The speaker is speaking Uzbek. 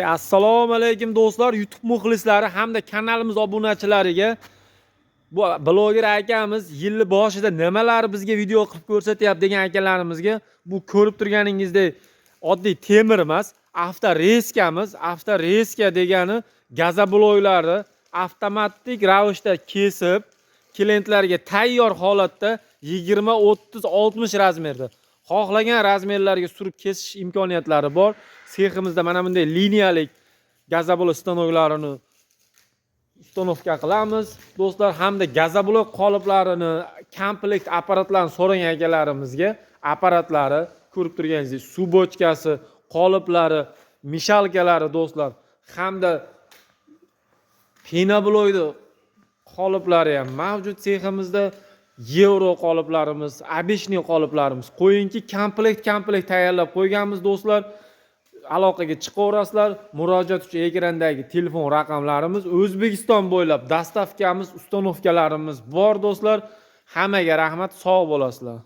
Assalomu alaykum do'stlar, YouTube muxlislari hamda kanalimiz obunachilariga. Bu bloger akamiz yil boshida nimalar bizga video qilib ko'rsatyapti degan akalarimizga bu ko'rib turganingizdek oddiy temir emas, avtoreskamiz. Avtoreska degani gazobloylarni avtomatik ravishda kesib, klientlarga tayyor holatda 20, 30, 60 razmerda xohlagan razmerlarga surib kesish imkoniyatlari bor. Seximizda mana bunday liniyalik gazobloy stanoklarini ustanovka qilamiz. Do'stlar, hamda gazobloy qoliplarini, komplekt apparatlarni so'ragan akalarimizga apparatlari ko'rib turganingizdek suv bochkasi, qoliplari, mishalkalari do'stlar, hamda penobloyni qoliplari ham mavjud seximizda. Euro qoliplarimiz, обычный qoliplarimiz, qo'yingki komplekt tayyorlab qo'yganmiz do'stlar. Aloqaga chiqaverasizlar. Murojaat uchun ekrandagi telefon raqamlarimiz, O'zbekiston bo'ylab dastavkamiz, ustanovkalarimiz bor do'stlar. Hammaga rahmat, sog' bo'lasizlar.